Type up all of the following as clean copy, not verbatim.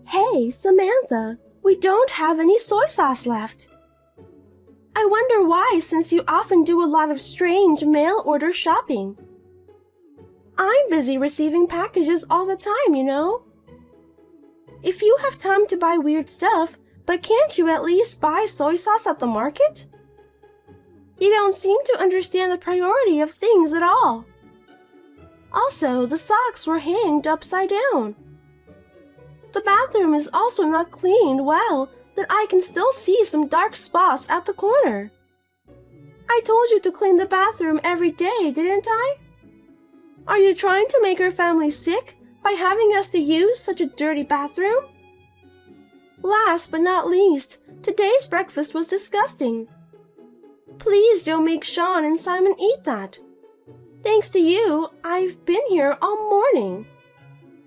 Hey, Samantha, we don't have any soy sauce left. I wonder why, since you often do a lot of strange mail order shopping. I'm busy receiving packages all the time, you know. If you have time to buy weird stuff, but can't you at least buy soy sauce at the market? You don't seem to understand the priority of things at all. Also, the socks were hanged upside down. The bathroom is also not cleaned well, that I can still see some dark spots at the corner. I told you to clean the bathroom every day, didn't I? Are you trying to make our family sick by having us to use such a dirty bathroom? Last but not least, today's breakfast was disgusting. Please don't make Sean and Simon eat that. Thanks to you, I've been here all morning.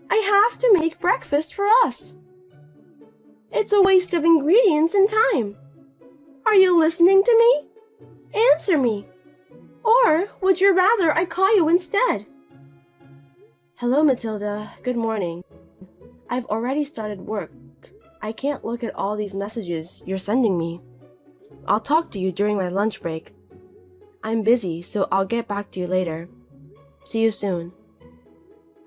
I have to make breakfast for us. It's a waste of ingredients and time. Are you listening to me? Answer me. Or would you rather I call you instead? Hello, Matilda. Good morning. I've already started work. I can't look at all these messages you're sending me. I'll talk to you during my lunch break. I'm busy, so I'll get back to you later. See you soon.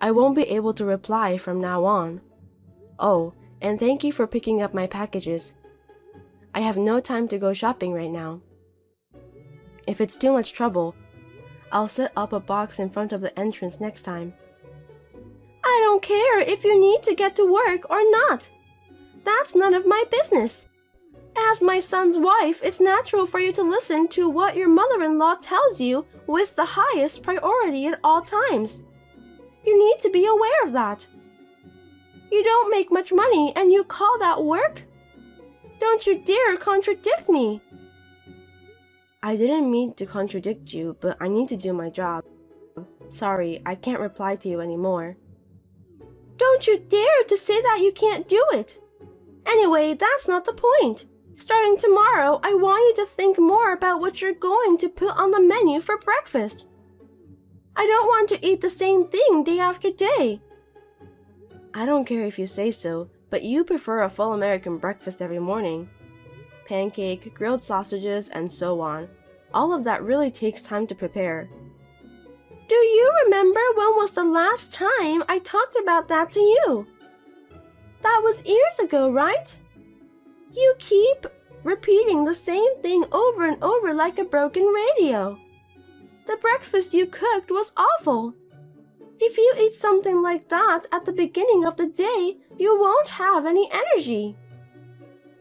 I won't be able to reply from now on. Oh, and thank you for picking up my packages. I have no time to go shopping right now. If it's too much trouble, I'll set up a box in front of the entrance next time. I don't care if you need to get to work or not. That's none of my business. As my son's wife, it's natural for you to listen to what your mother-in-law tells you with the highest priority at all times. You need to be aware of that. You don't make much money and you call that work? Don't you dare contradict me. I didn't mean to contradict you, but I need to do my job. Sorry, I can't reply to you anymore. Don't you dare to say that you can't do it. Anyway, that's not the point. Starting tomorrow, I want you to think more about what you're going to put on the menu for breakfast. I don't want to eat the same thing day after day. I don't care if you say so, but you prefer a full American breakfast every morning. Pancake, grilled sausages, and so on. All of that really takes time to prepare. Do you remember when was the last time I talked about that to you? That was years ago, right? You keep repeating the same thing over and over like a broken radio. The breakfast you cooked was awful. If you eat something like that at the beginning of the day, you won't have any energy.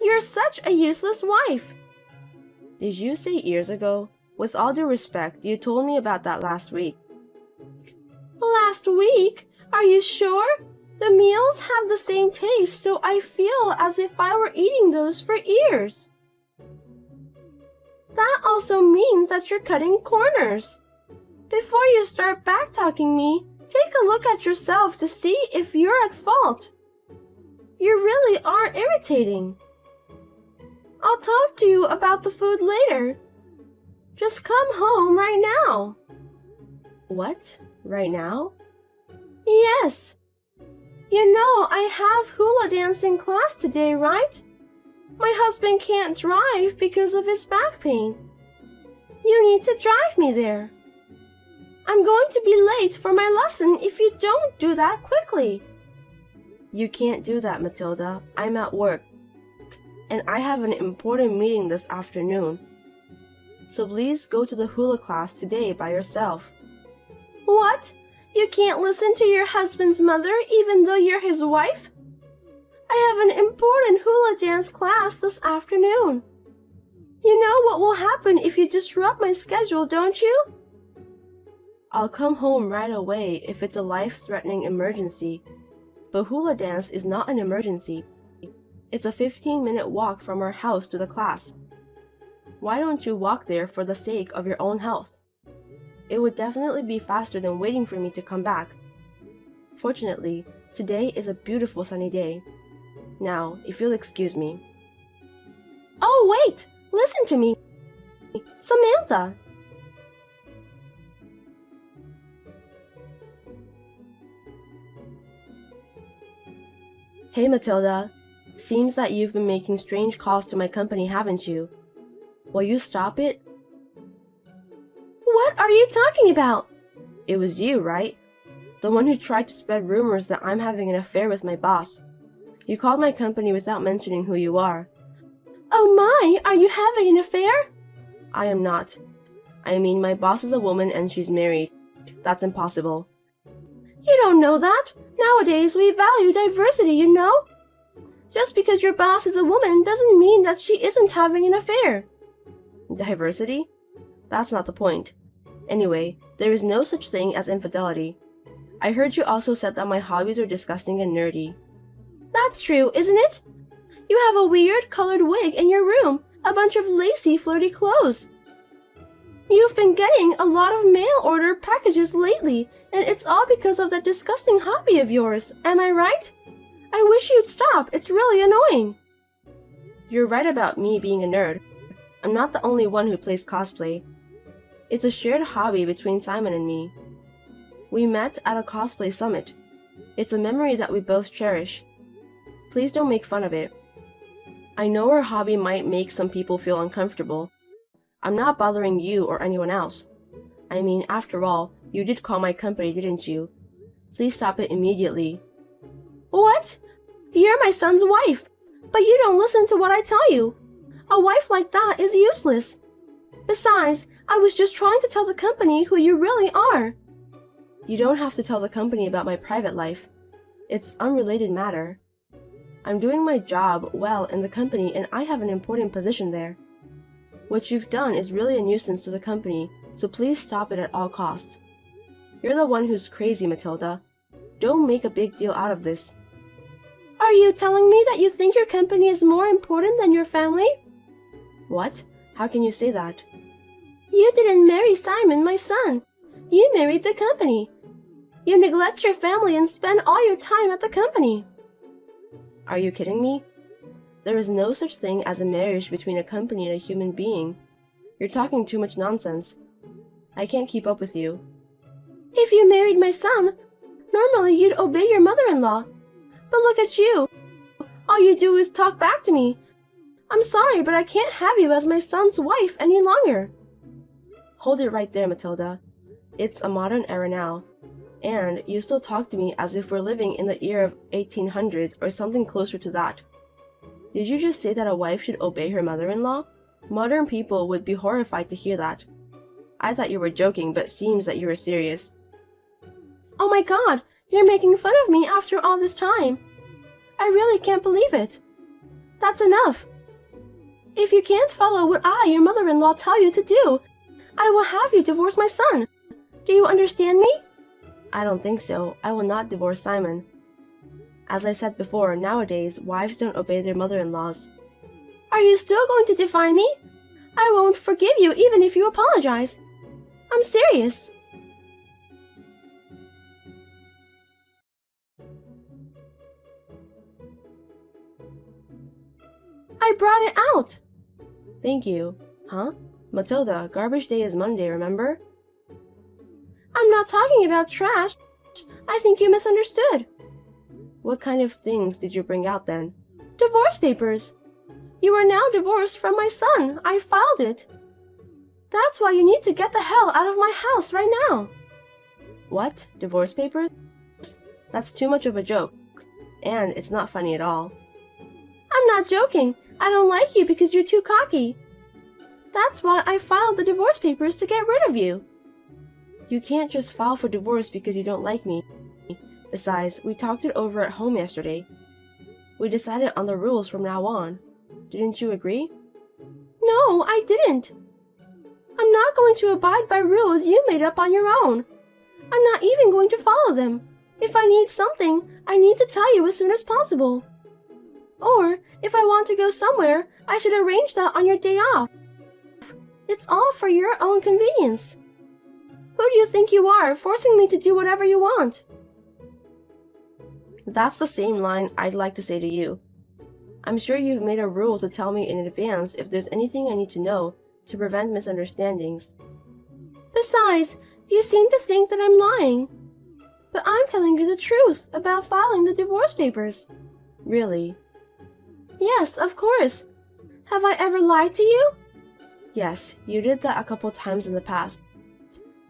You're such a useless wife. Did you say years ago? With all due respect, you told me about that last week. Last week? Are you sure? The meals have the same taste, so I feel as if I were eating those for years. That also means that you're cutting corners. Before you start backtalking me, take a look at yourself to see if you're at fault. You really are irritating. I'll talk to you about the food later. Just come home right now. What? Right now? Yes. You know I have hula dancing class today, right? My husband can't drive because of his back pain. You need to drive me there. I'm going to be late for my lesson if you don't do that quickly. You can't do that, Matilda. I'm at work. And I have an important meeting this afternoon. So please go to the hula class today by yourself. What? You can't listen to your husband's mother even though you're his wife? I have an important hula dance class this afternoon. You know what will happen if you disrupt my schedule, don't you? I'll come home right away if it's a life-threatening emergency. But hula dance is not an emergency. It's a 15-minute walk from our house to the class. Why don't you walk there for the sake of your own health? It would definitely be faster than waiting for me to come back. Fortunately, today is a beautiful sunny day. Now, if you'll excuse me. Oh, wait! Listen to me! Samantha! Hey Matilda, seems that you've been making strange calls to my company, haven't you? Will you stop it? What are you talking about? It was you, right? The one who tried to spread rumors that I'm having an affair with my boss. You called my company without mentioning who you are. Oh my, are you having an affair? I am not. I mean, my boss is a woman and she's married. That's impossible. You don't know that. Nowadays, we value diversity, you know? Just because your boss is a woman doesn't mean that she isn't having an affair. Diversity? That's not the point. Anyway, there is no such thing as infidelity. I heard you also said that my hobbies are disgusting and nerdy. That's true, isn't it? You have a weird colored wig in your room, a bunch of lacy, flirty clothes. You've been getting a lot of mail order packages lately, and it's all because of that disgusting hobby of yours, am I right? I wish you'd stop, it's really annoying. You're right about me being a nerd. I'm not the only one who plays cosplay. It's a shared hobby between Simon and me. We met at a cosplay summit. It's a memory that we both cherish. Please don't make fun of it. I know our hobby might make some people feel uncomfortable. I'm not bothering you or anyone else. I mean, after all, you did call my company, didn't you? Please stop it immediately. What? You're my son's wife, but you don't listen to what I tell you. A wife like that is useless. Besides, I was just trying to tell the company who you really are. You don't have to tell the company about my private life. It's unrelated matter. I'm doing my job well in the company and I have an important position there. What you've done is really a nuisance to the company, so please stop it at all costs. You're the one who's crazy, Matilda. Don't make a big deal out of this. Are you telling me that you think your company is more important than your family? What? How can you say that? You didn't marry Simon, my son. You married the company. You neglect your family and spend all your time at the company. Are you kidding me? There is no such thing as a marriage between a company and a human being. You're talking too much nonsense. I can't keep up with you. If you married my son, normally you'd obey your mother-in-law. But look at you. All you do is talk back to me. I'm sorry, but I can't have you as my son's wife any longer. Hold it right there, Matilda. It's a modern era now. And you still talk to me as if we're living in the year of 1800s or something closer to that. Did you just say that a wife should obey her mother-in-law? Modern people would be horrified to hear that. I thought you were joking, but seems that you were serious. Oh my god, you're making fun of me after all this time. I really can't believe it. That's enough. If you can't follow what I, your mother-in-law, tell you to do, I will have you divorce my son. Do you understand me? I don't think so. I will not divorce Simon. As I said before, nowadays, wives don't obey their mother-in-laws. Are you still going to defy me? I won't forgive you even if you apologize. I'm serious. I brought it out. Thank you. Huh? Matilda, garbage day is Monday, remember? I'm not talking about trash. I think you misunderstood. What kind of things did you bring out then? Divorce papers. You are now divorced from my son. I filed it. That's why you need to get the hell out of my house right now. What? Divorce papers? That's too much of a joke. And it's not funny at all. I'm not joking. I don't like you because you're too cocky. That's why I filed the divorce papers to get rid of you. You can't just file for divorce because you don't like me. Besides, we talked it over at home yesterday. We decided on the rules from now on. Didn't you agree? No, I didn't. I'm not going to abide by rules you made up on your own. I'm not even going to follow them. If I need something, I need to tell you as soon as possible. Or, if I want to go somewhere, I should arrange that on your day off. It's all for your own convenience. Who do you think you are, forcing me to do whatever you want? That's the same line I'd like to say to you. I'm sure you've made a rule to tell me in advance if there's anything I need to know to prevent misunderstandings. Besides, you seem to think that I'm lying. But I'm telling you the truth about filing the divorce papers. Really? Yes, of course. Have I ever lied to you? Yes, you did that a couple times in the past.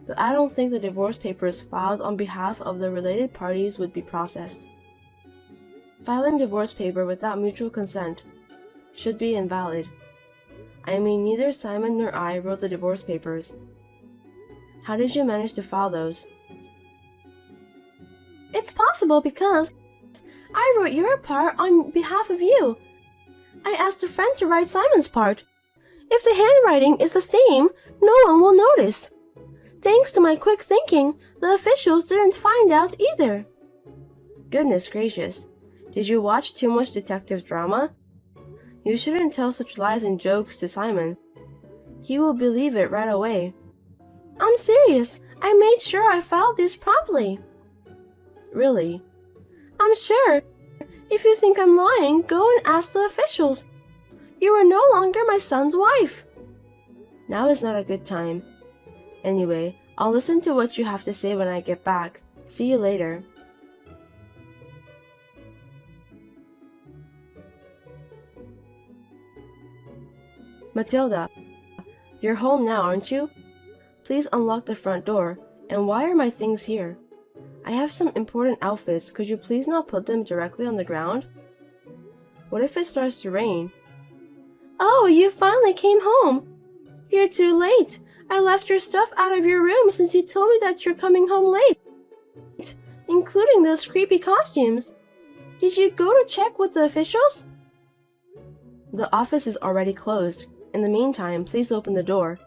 But I don't think the divorce papers filed on behalf of the related parties would be processed. Filing divorce paper without mutual consent should be invalid. I mean, neither Simon nor I wrote the divorce papers. How did you manage to file those? It's possible because I wrote your part on behalf of you. I asked a friend to write Simon's part. If the handwriting is the same, no one will notice. Thanks to my quick thinking, the officials didn't find out either. Goodness gracious. Did you watch too much detective drama? You shouldn't tell such lies and jokes to Simon. He will believe it right away. I'm serious. I made sure I filed this promptly. Really? I'm sure. If you think I'm lying, go and ask the officials. You are no longer my son's wife. Now is not a good time. Anyway, I'll listen to what you have to say when I get back. See you later. Matilda, you're home now, aren't you? Please unlock the front door. And why are my things here? I have some important outfits. Could you please not put them directly on the ground? What if it starts to rain? Oh, you finally came home. You're too late. I left your stuff out of your room since you told me that you're coming home late, including those creepy costumes. Did you go to check with the officials? The office is already closed. In the meantime, please open the door.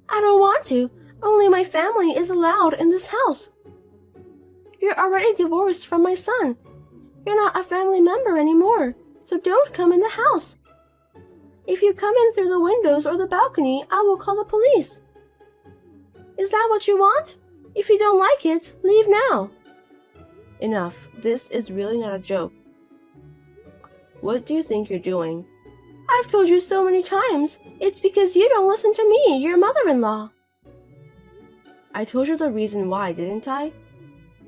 I don't want to. Only my family is allowed in this house. You're already divorced from my son. You're not a family member anymore, so don't come in the house. If you come in through the windows or the balcony, I will call the police. Is that what you want? If you don't like it, leave now. Enough. This is really not a joke. What do you think you're doing? I've told you so many times. It's because you don't listen to me, your mother-in-law. I told you the reason why, didn't I?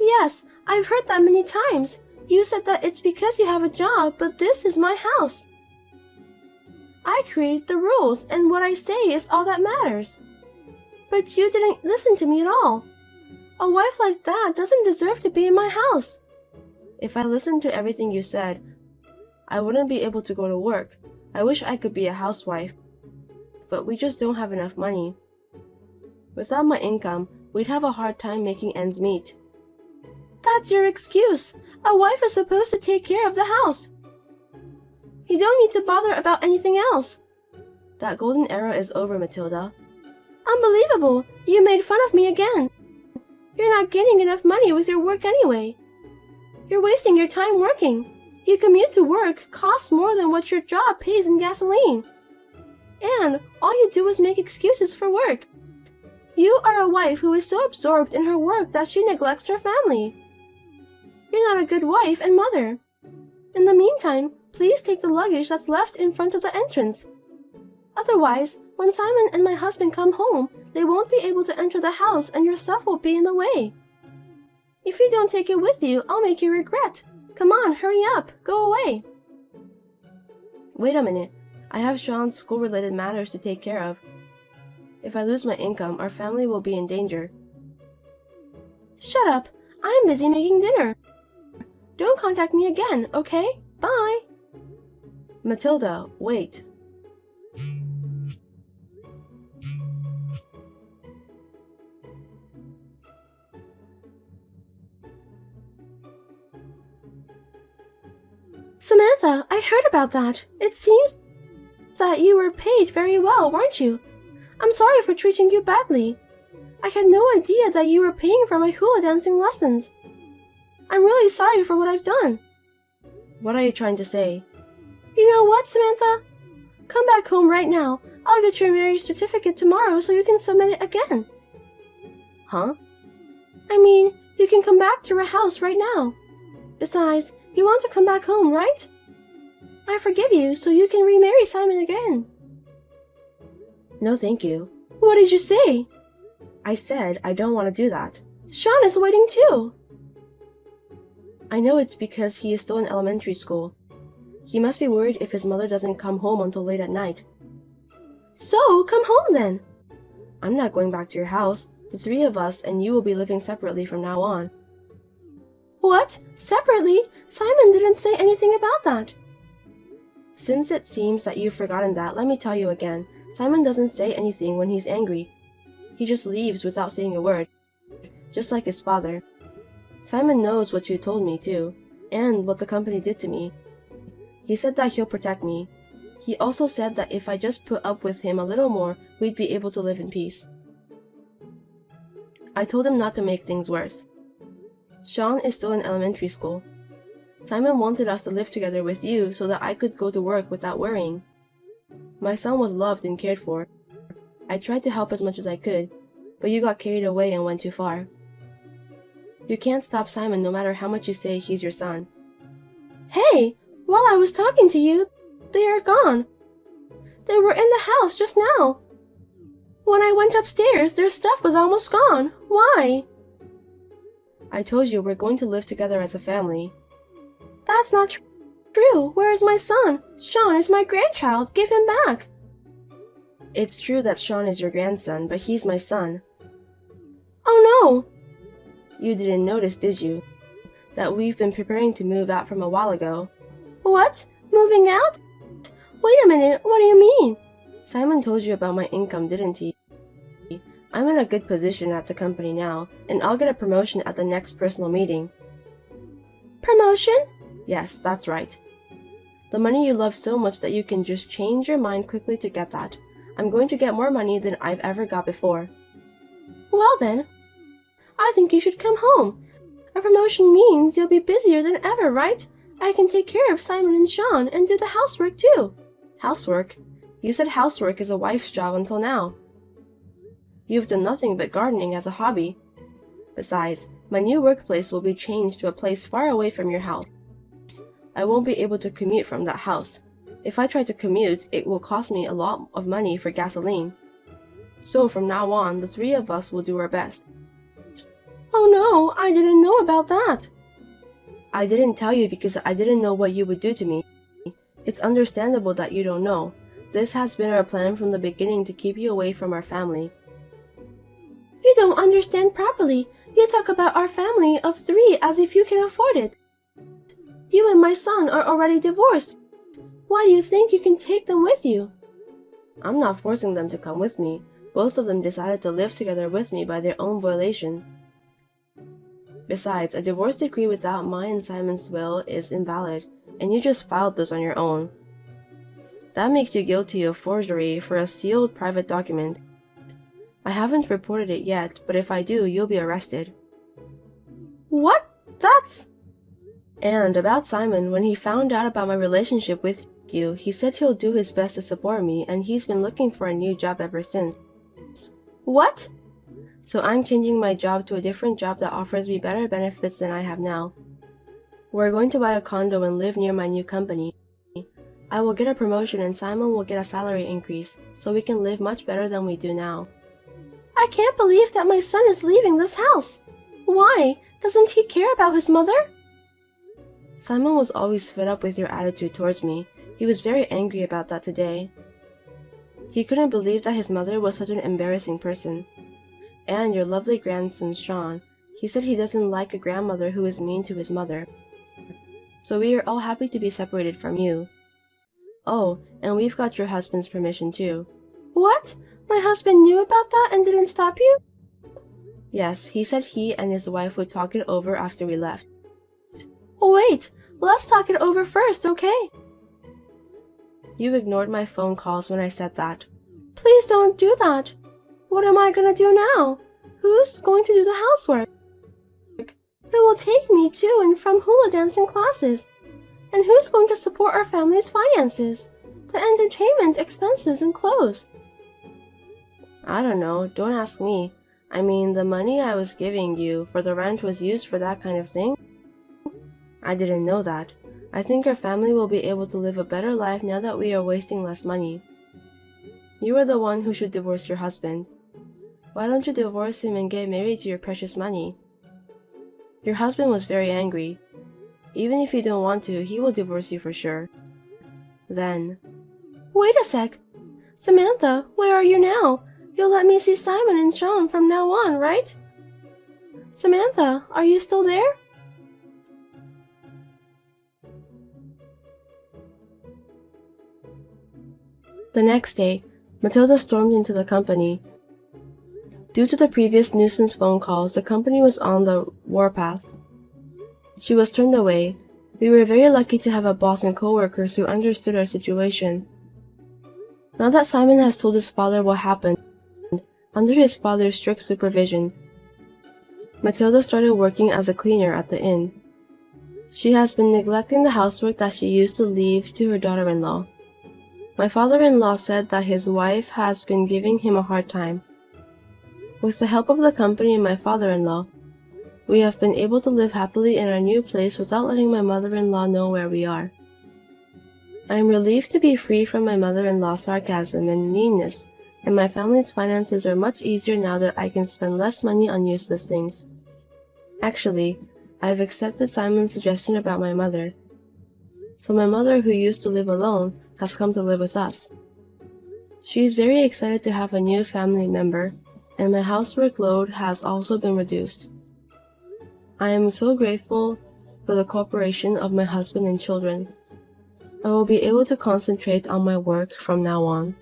Yes, I've heard that many times. You said that it's because you have a job, but this is my house. I created the rules, and what I say is all that matters. But you didn't listen to me at all. A wife like that doesn't deserve to be in my house. If I listened to everything you said, I wouldn't be able to go to work. I wish I could be a housewife. But we just don't have enough money. Without my income, we'd have a hard time making ends meet. That's your excuse. A wife is supposed to take care of the house. You don't need to bother about anything else. That golden era is over, Matilda. Unbelievable! You made fun of me again. You're not getting enough money with your work anyway. You're wasting your time working. You commute to work costs more than what your job pays in gasoline. And all you do is make excuses for work. You are a wife who is so absorbed in her work that she neglects her family. You're not a good wife and mother. In the meantime, please take the luggage that's left in front of the entrance. Otherwise, when Simon and my husband come home, they won't be able to enter the house and your stuff will be in the way. If you don't take it with you, I'll make you regret. Come on, hurry up. Go away. Wait a minute. I have Sean's school-related matters to take care of. If I lose my income, our family will be in danger. Shut up. I'm busy making dinner. Don't contact me again, okay? Bye. Matilda, wait. Samantha, I heard about that. It seems that you were paid very well, weren't you? I'm sorry for treating you badly. I had no idea that you were paying for my hula dancing lessons. I'm really sorry for what I've done. What are you trying to say? You know what, Samantha? Come back home right now. I'll get your marriage certificate tomorrow so you can submit it again. Huh? I mean, you can come back to our house right now. Besides, you want to come back home, right? I forgive you so you can remarry Simon again. No, thank you. What did you say? I said I don't want to do that. Sean is waiting too. I know it's because he is still in elementary school. He must be worried if his mother doesn't come home until late at night. So, come home then. I'm not going back to your house. The three of us and you will be living separately from now on. What? Separately? Simon didn't say anything about that. Since it seems that you've forgotten that, let me tell you again. Simon doesn't say anything when he's angry. He just leaves without saying a word, just like his father. Simon knows what you told me too, and what the company did to me. He said that he'll protect me. He also said that if I just put up with him a little more, we'd be able to live in peace. I told him not to make things worse. Sean is still in elementary school. Simon wanted us to live together with you so that I could go to work without worrying. My son was loved and cared for. I tried to help as much as I could, but you got carried away and went too far. You can't stop Simon no matter how much you say he's your son. Hey, while I was talking to you, they are gone. They were in the house just now. When I went upstairs, their stuff was almost gone. Why? I told you we're going to live together as a family. That's not true. Where is my son? Sean is my grandchild. Give him back. It's true that Sean is your grandson, but he's my son. Oh no! You didn't notice, did you? That we've been preparing to move out from a while ago. What? Moving out? Wait a minute, what do you mean? Simon told you about my income, didn't he? I'm in a good position at the company now, and I'll get a promotion at the next personal meeting. Promotion? Yes, that's right. The money you love so much that you can just change your mind quickly to get that. I'm going to get more money than I've ever got before. Well then, I think you should come home. A promotion means you'll be busier than ever, right? I can take care of Simon and Sean and do the housework too. Housework? You said housework is a wife's job until now. You've done nothing but gardening as a hobby. Besides, my new workplace will be changed to a place far away from your house. I won't be able to commute from that house. If I try to commute, it will cost me a lot of money for gasoline. So from now on, the three of us will do our best. Oh no, I didn't know about that. I didn't tell you because I didn't know what you would do to me. It's understandable that you don't know. This has been our plan from the beginning to keep you away from our family. You don't understand properly. You talk about our family of 3 as if you can afford it. You and my son are already divorced. Why do you think you can take them with you? I'm not forcing them to come with me. Both of them decided to live together with me by their own volition. Besides, a divorce decree without mine and Simon's will is invalid, and you just filed those on your own. That makes you guilty of forgery for a sealed private document. I haven't reported it yet, but if I do, you'll be arrested. What? That's... And about Simon, when he found out about my relationship with you, he said he'll do his best to support me, and he's been looking for a new job ever since. What? So I'm changing my job to a different job that offers me better benefits than I have now. We're going to buy a condo and live near my new company. I will get a promotion and Simon will get a salary increase, so we can live much better than we do now. I can't believe that my son is leaving this house. Why? Doesn't he care about his mother? Simon was always fed up with your attitude towards me. He was very angry about that today. He couldn't believe that his mother was such an embarrassing person. And your lovely grandson, Sean, he said he doesn't like a grandmother who is mean to his mother. So we are all happy to be separated from you. Oh, and we've got your husband's permission too. What? My husband knew about that and didn't stop you? Yes, he said he and his wife would talk it over after we left. Wait, let's talk it over first, okay? You ignored my phone calls when I said that. Please don't do that. What am I gonna do now? Who's going to do the housework? Who will take me to and from hula dancing classes? And who's going to support our family's finances? The entertainment expenses and clothes? I don't know, don't ask me. I mean, the money I was giving you for the rent was used for that kind of thing. I didn't know that. I think our family will be able to live a better life now that we are wasting less money. You are the one who should divorce your husband. Why don't you divorce him and get married to your precious money? Your husband was very angry. Even if you don't want to, he will divorce you for sure. Then, Wait a sec. Samantha, where are you now? You'll let me see Simon and Sean from now on, right? Samantha, are you still there? the next day, Matilda stormed into the company. Due to the previous nuisance phone calls, the company was on the warpath. She was turned away. We were very lucky to have a boss and coworkers who understood our situation. Now that Simon has told his father what happened, under his father's strict supervision, Matilda started working as a cleaner at the inn. She has been neglecting the housework that she used to leave to her daughter-in-law. My father-in-law said that his wife has been giving him a hard time. With the help of the company and my father-in-law, we have been able to live happily in our new place without letting my mother-in-law know where we are. I am relieved to be free from my mother-in-law's sarcasm and meanness, and my family's finances are much easier now that I can spend less money on useless things. Actually, I have accepted Simon's suggestion about my mother. So my mother, who used to live alone, has come to live with us. She is very excited to have a new family member, and my housework load has also been reduced. I am so grateful for the cooperation of my husband and children. I will be able to concentrate on my work from now on.